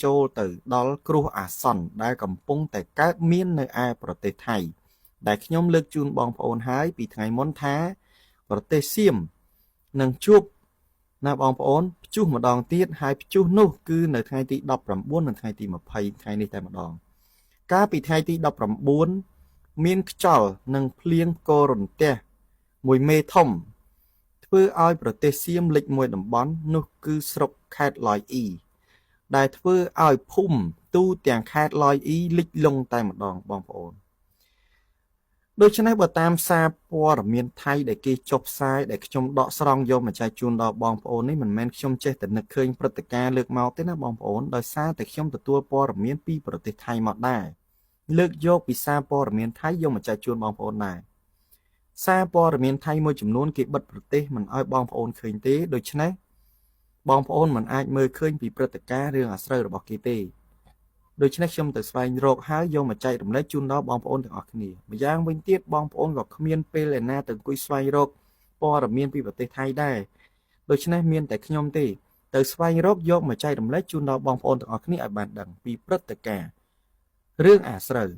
ចូលទៅដល់គ្រោះអាសន្នដែលកំពុងតែកើតមាននៅឯប្រទេសថៃដែលខ្ញុំលើកជូនបងប្អូនហើយពីថ្ងៃមុនថាប្រទេសសៀមនឹងជួបណាបងប្អូនព្យុះម្ដងទៀតហើយព្យុះនោះគឺនៅថ្ងៃទី19និងថ្ងៃទី20ថ្ងៃនេះតែម្ដងកាលពីថ្ងៃទី19មានខ្យល់និងភ្លៀងផ្គររន្ទះមួយមេធំធ្វើឲ្យប្រទេសសៀមលិចមួយតំបន់នោះគឺស្រុកខេត្តឡយអ៊ីដែលធ្វើឲ្យភូមិទូទាំងខេត្តឡយអ៊ីលិចលង់តែម្ដងបងប្អូនដូច្នេះបើតាមសារព័ត៌មានថៃដែលគេចុះផ្សាយដែលខ្ញុំដកស្រង់យកមកចែកជូនដល់បងប្អូននេះមិនមែនខ្ញុំចេះតែនឹកឃើញព្រឹត្តិការណ៍លើកមកទេណាបងប្អូនដោយសារតែខ្ញុំទទួលព័ត៌មានពីប្រទេសថៃមកដែរលើកយកពីសារព័ត៌មានថៃយកមកចែកជូនបងប្អូនដែរសារព័ត៌មានថៃមួយចំនួនគេបិទប្រទេសមិនឲ្យបងប្អូនឃើញទេដូច្នេះបងប្អូនមិនអាចមើលឃើញពីព្រឹត្តិការណ៍រឿងអាស្រូវរបស់គេទេដូច្នេះខ្ញុំទៅស្វែងរកហើយយកមកចែករំលែកជូនដល់បងប្អូនទាំងអស់គ្នាម្យ៉ាងវិញទៀតបងប្អូនក៏គ្មានពេលឯណាទៅអង្គុយស្វែងរកព័ត៌មានពីប្រទេសថៃដែរដូច្នេះមានតែខ្ញុំទេទៅស្វែងរកយកមកចែករំលែកជូនដល់បងប្អូនទាំងអស់គ្នាឲ្យបានដឹងពីព្រឹត្តិការណ៍រឿងអាស្រូវ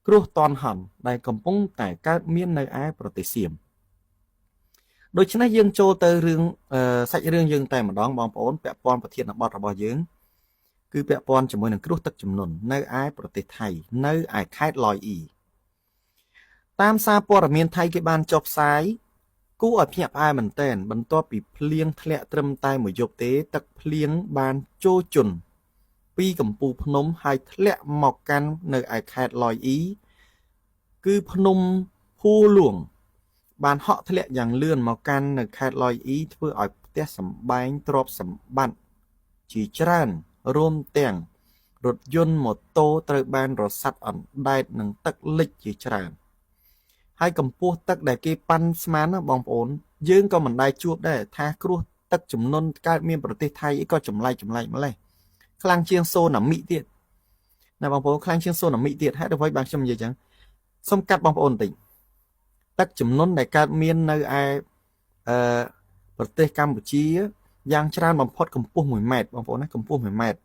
គ្រោះតនហន់ដែលកំពុងតែកើតមាននៅឯប្រទេសសៀមដូច្នេះយើងចូលទៅរឿងសាច់រឿងយើងតែម្ដងបងប្អូនពាក់ព័ន្ធប្រធានបទរបស់យើងគឺពាក់ព័ន្ធជាមួយនឹងគ្រោះទឹកជំនន់នៅឯប្រទេសថៃនៅឯខេត្តឡយអ៊ីតាមសារព័ត៌មានថៃគេបានចុះផ្សាយគួរឲ្យភ្ញាក់ផ្អើលមែនទែនបន្ទាប់ពីភ្លៀងធ្លាក់ត្រឹមតែមួយយប់ទេទឹកភ្លៀងបានចូលជន់ពីកំពូលភ្នំហើយធ្លាក់មកកាន់នៅឯខេត្តឡយអ៊ីគឺភ្នំភូលួងបានហក់ធ្លាក់យ៉ាងលឿនមកកាន់នៅខេត្តឡយអ៊ីធ្វើឲ្យផ្ទះសម្បែងទ្រព្យសម្បត្តិជាច្រើនរួមទាំងរថយន្តម៉ូតូត្រូវបានរសាត់អណ្ដែតនឹងទឹកលិចជាច្រើនហើយកម្ពស់ទឹកដែលគេប៉ាន់ស្មានណាបងប្អូនយើងក៏មិនដែលជួបដែរថាគ្រោះទឹកជំនន់កើតមានប្រទេសថៃអីក៏ចម្លែកម្លេះខ្លាំងជាងសូណាមីទៀតណាបងប្អូនខ្លាំងជាងសូណាមីទៀតហេតុអ្វីបានខ្ញុំនិយាយចឹងសូមកាត់បងប្អូនបន្តិចទឹកជំនន់ដែលកើតមាននៅឯប្រទេសកម្ពុជាយ៉ាងច្រើនបំផុតកម្ពស់1ម៉ែត្របងប្អូនណាកម្ពស់1ម៉ែត្រ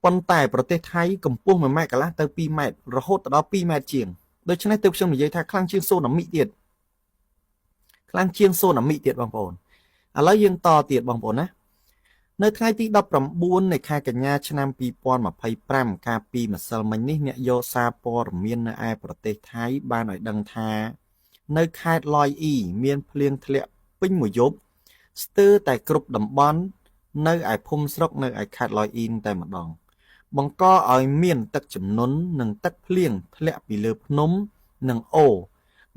ប៉ុន្តែប្រទេសថៃកម្ពស់1ម៉ែត្រកន្លះទៅ2ម៉ែត្ររហូតដល់2ម៉ែត្រជាងដូច្នេះទើបខ្ញុំនិយាយថាខ្លាំងជាងសូណាមីទៀតខ្លាំងជាងសូណាមីទៀតបងប្អូនឥឡូវយើងតទៀតបងប្អូនណានៅថ្ងៃទី19នៃខែកញ្ញាឆ្នាំ2025កាលពីម្សិលមិញនេះអ្នកយកសារព័ត៌មាននៅឯប្រទេសថៃបានឲ្យដឹងថានៅខេត្តឡយអ៊ីមានភ្លៀងធ្លាក់ពេញមួយយប់ស្ទើរតែគ្រប់តំបន់នៅឯភូមិស្រុកនៅឯខេត្តឡយអ៊ីតែម្ដងបង្កឲ្យមានទឹកជំនន់និងទឹកភ្លៀងធ្លាក់ពីលើភ្នំនិងអូរ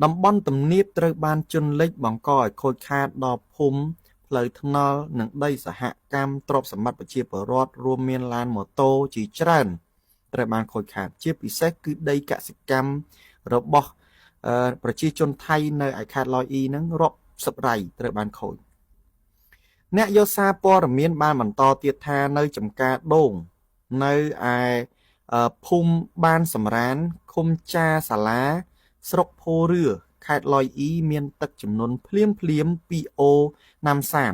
តំបន់ទំនាបត្រូវបានជន់លិចបង្កឲ្យខូចខាតដល់ភូមិផ្លូវថ្នល់និងដីសហកម្មទ្រព្យសម្បត្តិប្រជាពលរដ្ឋរួមមានឡានម៉ូតូជាច្រើនត្រូវបានខូចខាតជាពិសេសគឺដីកសិកម្មរបស់ប្រជាជនថៃនៅឯខេត្តឡយអ៊ីហ្នឹងរាប់សិបរៃត្រូវបានខូចអ្នកយកសារព័ត៌មានបានបន្តទៀតថានៅចំការដូងនៅឯភូមិបានសម្រានឃុំចាសាឡាស្រុកភូរឿខេត្តឡយអ៊ីមានទឹកជំនន់ភ្លាមពីអូណាំសាន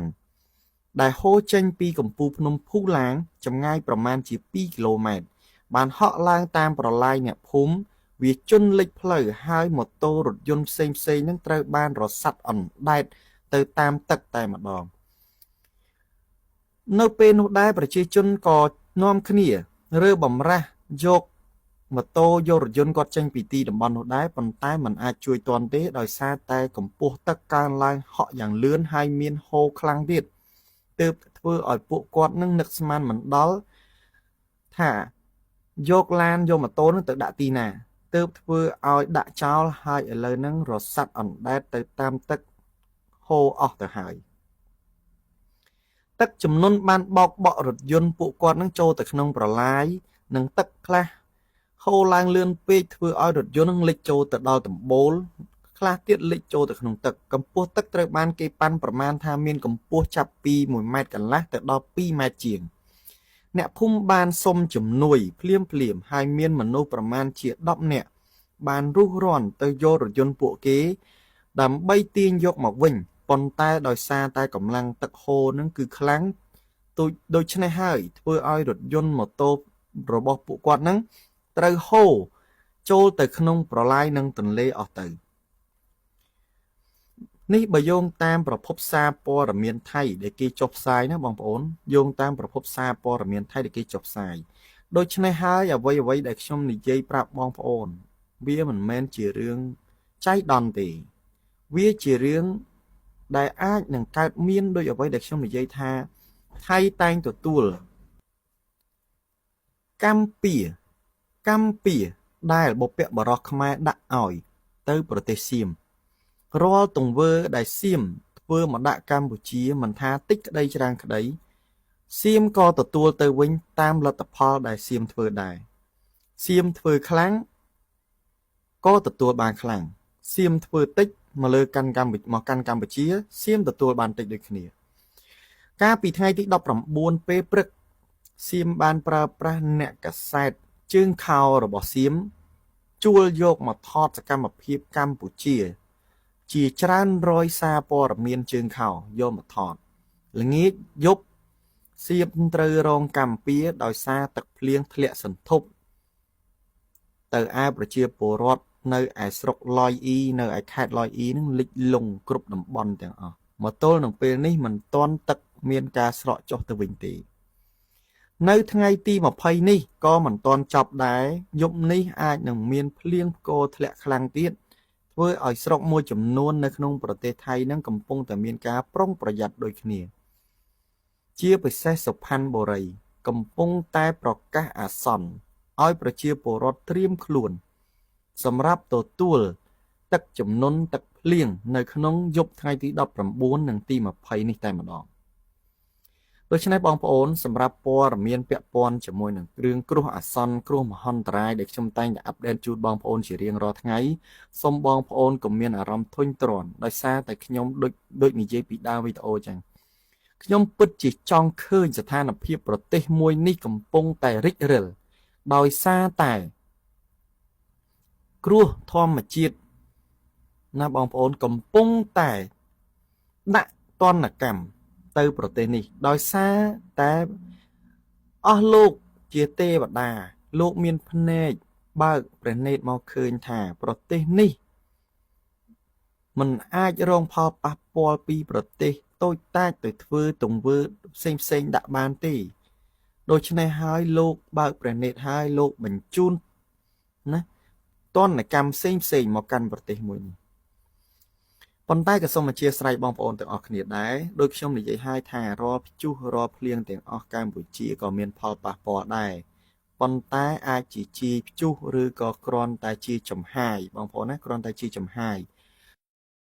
ដែលហូរចេញពីកំពូលភ្នំភូឡាងចម្ងាយប្រមាណជា2គីឡូម៉ែត្របានហក់ឡើងតាមប្រឡាយអ្នកភូមិវាជន់លិចផ្លូវហើយម៉ូតូរថយន្តផ្សេងនឹងត្រូវបានរសាត់អណ្ដែតទៅតាមទឹកតែម្ដងនៅពេលនោះដែរប្រជាជនក៏នាំគ្នារើបំរាស់យកម៉ូតូយករថយន្តគាត់ចេញពីទីតំបន់នោះដែរប៉ុន្តែมันអាចជួយទាន់ទេដោយសារតែកម្ពស់ទឹកកើនឡើងហក់យ៉ាងលឿនហើយមានហូរខ្លាំងទៀតទើបធ្វើឲ្យពួកគាត់នឹងនឹកស្មានមិនដល់ថាយកឡានយកម៉ូតូនឹងទៅដាក់ទីណាទើបធ្វើឲ្យដាក់ចោលហើយឥឡូវហ្នឹងរសាត់អណ្ដែតទៅតាមទឹកហូរអស់ទៅហើយទឹកជំនន់បានបោកបក់រថយន្តពួកគាត់នឹងចូលទៅក្នុងប្រឡាយនិងទឹកខ្លះហូរឡើងលឿនពេកធ្វើឲ្យរថយន្តនឹងលិចចូលទៅដល់ដំបូលខ្លះទៀតលិចចូលទៅក្នុងទឹកកម្ពស់ទឹកត្រូវបានគេប៉ាន់ប្រមាណថាមានកម្ពស់ចាប់ពី1ម៉ែត្រកន្លះទៅដល់2ម៉ែត្រជាងអ្នកភូមិបានសុំជំនួយភ្លាមហើយមានមនុស្សប្រមាណជា10នាក់បានរុះរាន់ទៅយករថយន្តពួកគេដើម្បីទាញយកមកវិញប៉ុន្តែដោយសារតែកម្លាំងទឹកហូរនឹងគឺខ្លាំង ដូចឆ្នេះហើយធ្វើឲ្យរថយន្តម៉ូតូរបស់ពួកគាត់ហ្នឹងត្រូវហូរចូលទៅក្នុងប្រឡាយនឹងទន្លេអស់ទៅនេះបើយោងតាមប្រភពសារព័ត៌មានថៃដែលគេចុះផ្សាយណាបងប្អូនយោងតាមប្រភពសារព័ត៌មានថៃដែលគេចុះផ្សាយដូច្នេះហើយអ្វីដែលខ្ញុំនិយាយប្រាប់បងប្អូនវាមិនមែនជារឿងចៃដន្យទេវាជារឿងដែលអាចនឹងកើតមានដោយអ្វីដែលខ្ញុំនិយាយថាថៃតែងទទួលកម្ពុជាដែលបុព្វបុរសខ្មែរដាក់ឲ្យទៅប្រទេសសៀមរាល់ទង្វើដែលសៀមធ្វើមកដាក់កម្ពុជាមិនថាតិចក្តីច្រើនក្តីសៀមក៏ទទួលទៅវិញតាមលទ្ធផលដែលសៀមធ្វើដែរសៀមធ្វើខ្លាំងក៏ទទួលបានខ្លាំងសៀមធ្វើតិចមកលើកាន់កម្ពុជាសៀមទទួលបានតិចដូចគ្នាកាលពីថ្ងៃទី19ពេលព្រឹកសៀមបានប្រើប្រាស់អ្នកកាសែតជើងខោរបស់សៀមជួលយកមកថតសកម្មភាពកម្ពុជាជាច្រើនរយសារព័ត៌មានជើងខោយកមកថតល្ងាចយប់សៀមត្រូវរងកម្មពៀដោយសារទឹកភ្លៀងធ្លាក់សន្ធប់ទៅឯប្រជាពលរដ្ឋនៅឯស្រុកឡយអ៊ីនៅឯខេត្តឡយអ៊ីនឹងលិចលង់គ្រប់តំបន់ទាំងអស់មកទល់នឹងពេលនេះមិនទាន់ទឹកមានការស្រកចុះទៅវិញទេនៅថ្ងៃទី20នេះក៏មិនទាន់ចប់ដែរយប់នេះអាចនឹងមានភ្លៀងផ្គរធ្លាក់ខ្លាំងទៀតធ្វើឲ្យស្រុកមួយចំនួននៅក្នុងប្រទេសថៃនឹងកំពុងតែមានការប្រុងប្រយ័ត្នដូចគ្នាជាពិសេសសុផាន់បុរីកំពុងតែប្រកាសអាសន្នឲ្យប្រជាពលរដ្ឋត្រៀមខ្លួនសម្រាប់ទទួលទឹកជំនន់ទឹកភ្លៀងនៅក្នុងយប់ថ្ងៃទី19និងទី20នេះតែម្ដងដូច្នេះបងប្អូនសម្រាប់ព័ត៌មានពាក់ព័ន្ធជាមួយនឹងរឿងគ្រោះអាសន្នគ្រោះមហន្តរាយដែលខ្ញុំតែងតែអាប់ដេតជូនបងប្អូនជារៀងរាល់ថ្ងៃសូមបងប្អូនកុំមានអារម្មណ៍ធុញទ្រាន់ដោយសារតែខ្ញុំដូចនិយាយពីដើមវីដេអូចឹងខ្ញុំពិតជាចង់ឃើញស្ថានភាពប្រទេសមួយនេះកំពុងតែរិចរិលដោយសារតែគ្រោះធម្មជាតិណាបងប្អូនកំពុងតែដាក់ទណ្ឌកម្មទៅប្រទេសនេះដោយសារតែអស់លោកជាទេវតាលោកមានភ្នែកបើកព្រះនេត្រមកឃើញថាប្រទេសនេះมันអាចរងផលប៉ះពាល់ពីប្រទេសតូចតាចទៅធ្វើទង្វើផ្សេងដាក់បានទេដូច្នេះហើយលោកបើកព្រះនេត្រហើយលោកបញ្ជូនណាទណ្ឌកម្មផ្សេងមកកាន់ប្រទេសមួយនេះប៉ុន្តែក៏សូមអធិស្ឋានបងប្អូនទាំងអស់គ្នាដែរដោយខ្ញុំនិយាយឲ្យថារាល់ព្យុះរាល់ភ្លៀងទាំងអស់កម្ពុជាក៏មានផលប៉ះពាល់ដែរប៉ុន្តែអាចជាព្យុះឬក៏គ្រាន់តែជាចំហាយបងប្អូនណាគ្រាន់តែជាចំហាយ